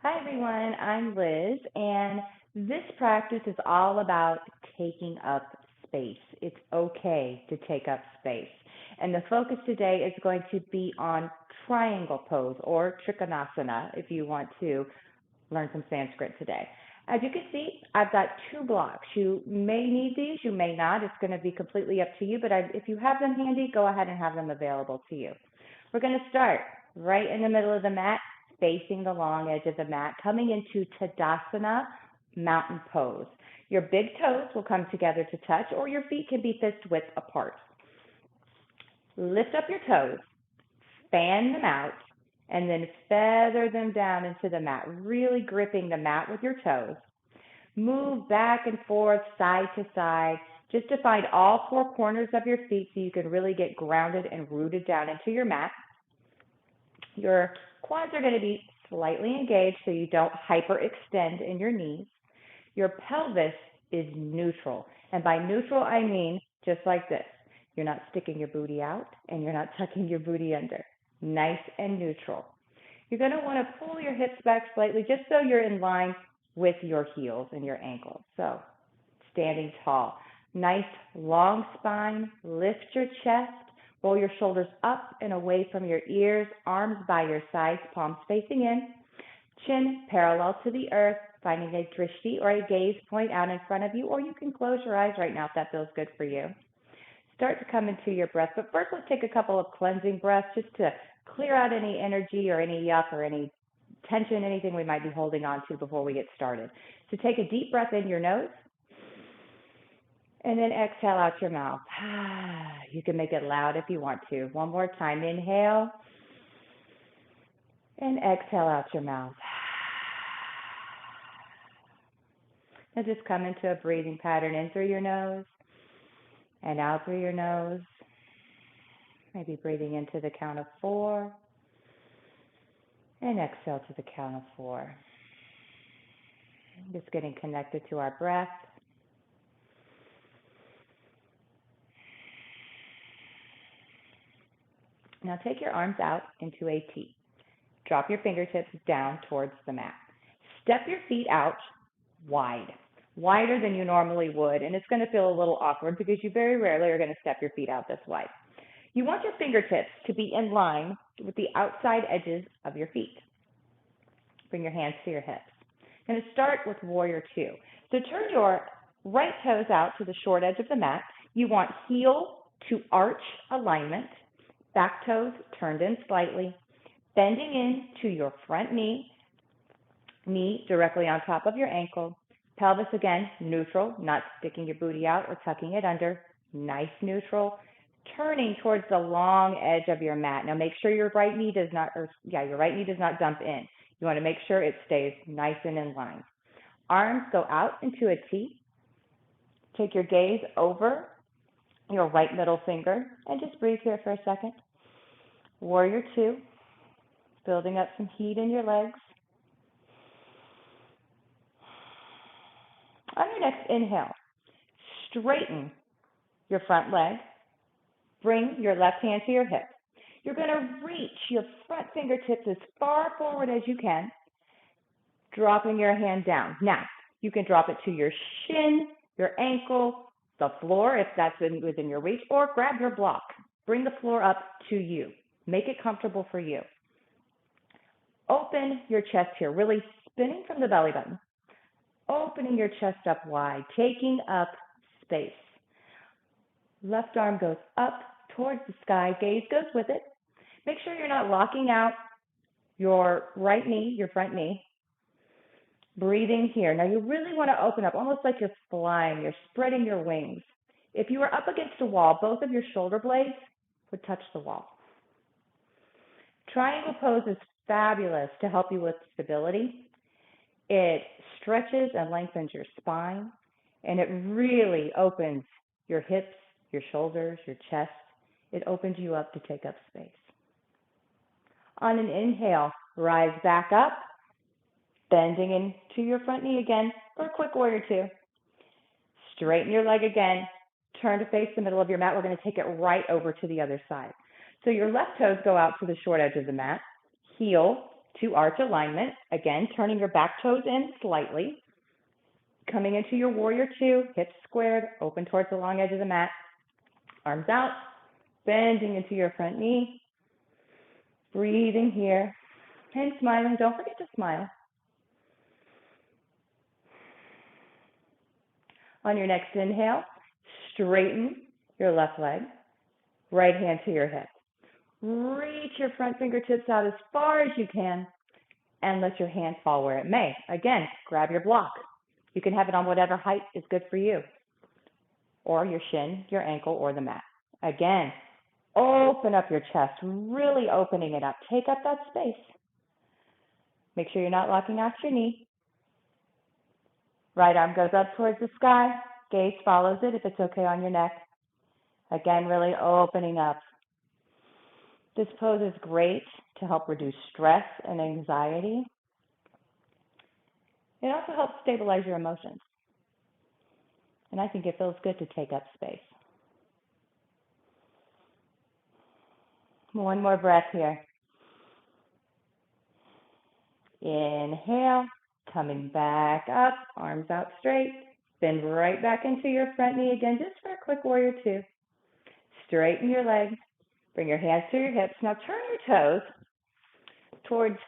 Hi everyone, I'm Liz, and this practice is all about taking up space. It's okay to take up space. And the focus today is going to be on triangle pose or Trikonasana if you want to learn some Sanskrit today. As you can see, I've got two blocks. You may need these, you may not. It's going to be completely up to you, but if you have them handy, go ahead and have them available to you. We're going to start right in the middle of the mat, facing the long edge of the mat, coming into Tadasana, mountain pose. Your big toes will come together to touch, or your feet can be fist width apart. Lift up your toes, fan them out, and then feather them down into the mat, really gripping the mat with your toes. Move back and forth, side to side, just to find all four corners of your feet so you can really get grounded and rooted down into your mat. Your quads are going to be slightly engaged so you don't hyperextend in your knees. Your pelvis is neutral. And by neutral, I mean just like this. You're not sticking your booty out and you're not tucking your booty under. Nice and neutral. You're going to want to pull your hips back slightly just so you're in line with your heels and your ankles. So, standing tall. Nice long spine. Lift your chest. Roll your shoulders up and away from your ears, arms by your sides, palms facing in. Chin parallel to the earth, finding a drishti or a gaze point out in front of you, or you can close your eyes right now if that feels good for you. Start to come into your breath, but first let's take a couple of cleansing breaths just to clear out any energy or any yuck or any tension, anything we might be holding on to before we get started. So take a deep breath in your nose, and then exhale out your mouth. You can make it loud if you want to. One more time. Inhale, and exhale out your mouth. Now just come into a breathing pattern in through your nose and out through your nose. Maybe breathing into the count of 4 and exhale to the count of 4. Just getting connected to our breath. Now take your arms out into a T. Drop your fingertips down towards the mat. Step your feet out wide, wider than you normally would, and it's going to feel a little awkward because you very rarely are going to step your feet out this wide. You want your fingertips to be in line with the outside edges of your feet. Bring your hands to your hips. I'm going to start with Warrior 2. So turn your right toes out to the short edge of the mat. You want heel to arch alignment, back toes turned in slightly, bending in to your front knee, knee directly on top of your ankle. Pelvis again, neutral, not sticking your booty out or tucking it under. Nice neutral. Turning towards the long edge of your mat. Now make sure your right knee does not dump in. You want to make sure it stays nice and in line. Arms go out into a T. Take your gaze over your right middle finger and just breathe here for a second. Warrior 2, building up some heat in your legs. On your next inhale, straighten your front leg. Bring your left hand to your hip. You're going to reach your front fingertips as far forward as you can, dropping your hand down. Now, you can drop it to your shin, your ankle, the floor if that's within your reach, or grab your block. Bring the floor up to you. Make it comfortable for you. Open your chest here, really spinning from the belly button. Opening your chest up wide, taking up space. Left arm goes up towards the sky, gaze goes with it. Make sure you're not locking out your right knee, your front knee. Breathing here. Now you really want to open up, almost like you're flying, you're spreading your wings. If you were up against a wall, both of your shoulder blades would touch the wall. Triangle pose is fabulous to help you with stability. It stretches and lengthens your spine, and it really opens your hips, your shoulders, your chest. It opens you up to take up space. On an inhale, rise back up, bending into your front knee again for a quick Warrior 2. Straighten your leg again, turn to face the middle of your mat. We're going to take it right over to the other side. So your left toes go out to the short edge of the mat, heel to arch alignment. Again, turning your back toes in slightly. Coming into your warrior two, hips squared, open towards the long edge of the mat. Arms out, bending into your front knee. Breathing here and smiling. Don't forget to smile. On your next inhale, straighten your left leg, right hand to your hip. Reach your front fingertips out as far as you can and let your hand fall where it may. Again, grab your block. You can have it on whatever height is good for you, or your shin, your ankle, or the mat. Again, open up your chest, really opening it up. Take up that space. Make sure you're not locking out your knee. Right arm goes up towards the sky. Gaze follows it if it's okay on your neck. Again, really opening up. This pose is great to help reduce stress and anxiety. It also helps stabilize your emotions. And I think it feels good to take up space. One more breath here. Inhale, coming back up, arms out straight. Bend right back into your front knee again, just for a quick warrior two. Straighten your legs. Bring your hands to your hips. Now turn your toes towards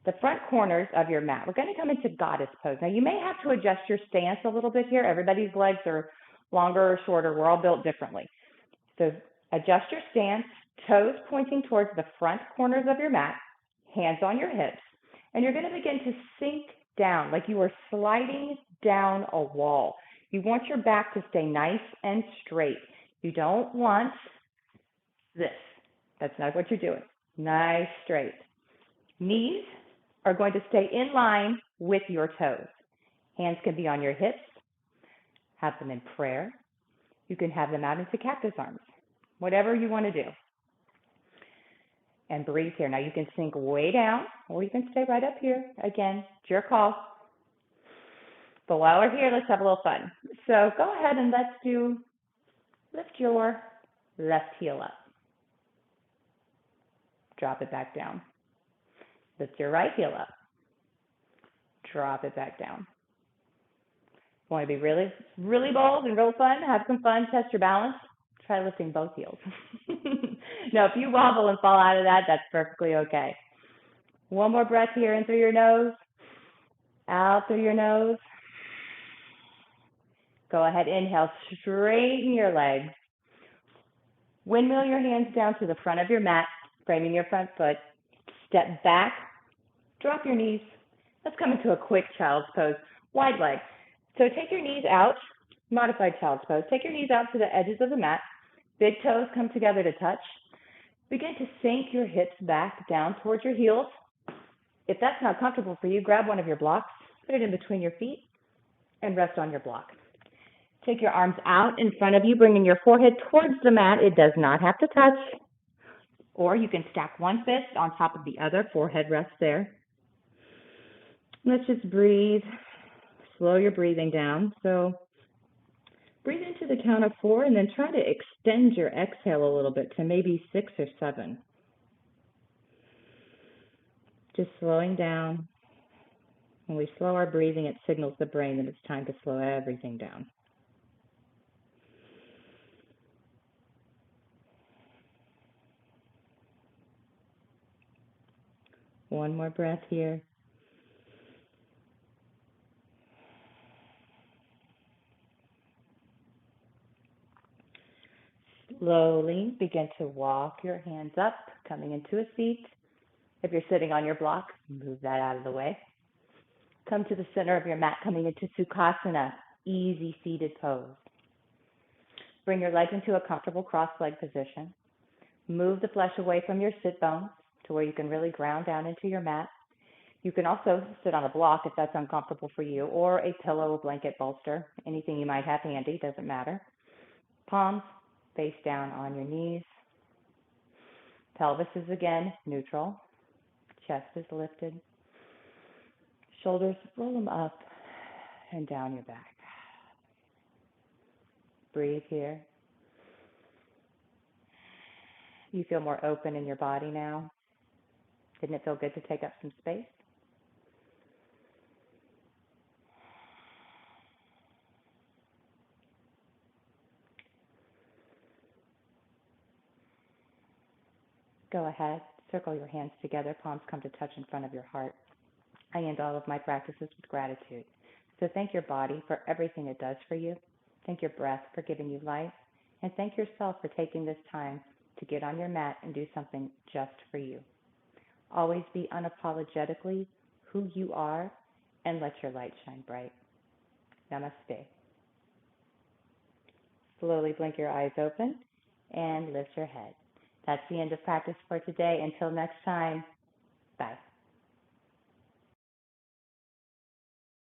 the front corners of your mat. We're going to come into goddess pose. Now you may have to adjust your stance a little bit here. Everybody's legs are longer or shorter. We're all built differently. So adjust your stance, toes pointing towards the front corners of your mat, hands on your hips, and you're going to begin to sink down like you are sliding down a wall. You want your back to stay nice and straight. You don't want this. That's not what you're doing. Nice, straight. Knees are going to stay in line with your toes. Hands can be on your hips. Have them in prayer. You can have them out into cactus arms. Whatever you want to do. And breathe here. Now you can sink way down, or you can stay right up here. Again, it's your call. But while we're here, let's have a little fun. So go ahead and lift your left heel up. Drop it back down. Lift your right heel up. Drop it back down. Want to be really, really bold and real fun? Have some fun, test your balance. Try lifting both heels. Now, if you wobble and fall out of that, that's perfectly okay. One more breath here, in through your nose, out through your nose. Go ahead, inhale, straighten your legs. Windmill your hands down to the front of your mat, framing your front foot. Step back, drop your knees. Let's come into a quick child's pose, wide leg. So take your knees out, modified child's pose. Take your knees out to the edges of the mat. Big toes come together to touch. Begin to sink your hips back down towards your heels. If that's not comfortable for you, grab one of your blocks, put it in between your feet, and rest on your block. Take your arms out in front of you, bringing your forehead towards the mat. It does not have to touch. Or you can stack one fist on top of the other, forehead rests there. Let's just breathe. Slow your breathing down. So breathe into the count of 4 and then try to extend your exhale a little bit to maybe 6 or 7. Just slowing down. When we slow our breathing, it signals the brain that it's time to slow everything down. One more breath here. Slowly begin to walk your hands up, coming into a seat. If you're sitting on your block, move that out of the way. Come to the center of your mat, coming into Trikonasana, easy seated pose. Bring your legs into a comfortable cross-leg position. Move the flesh away from your sit bones to where you can really ground down into your mat. You can also sit on a block if that's uncomfortable for you, or a pillow, a blanket, bolster, anything you might have handy, doesn't matter. Palms face down on your knees. Pelvis is again neutral. Chest is lifted. Shoulders, roll them up and down your back. Breathe here. You feel more open in your body now. Didn't it feel good to take up some space? Go ahead, circle your hands together, palms come to touch in front of your heart. I end all of my practices with gratitude. So thank your body for everything it does for you. Thank your breath for giving you life. And thank yourself for taking this time to get on your mat and do something just for you. Always be unapologetically who you are and let your light shine bright. Namaste. Slowly blink your eyes open and lift your head. That's the end of practice for today. Until next time, bye.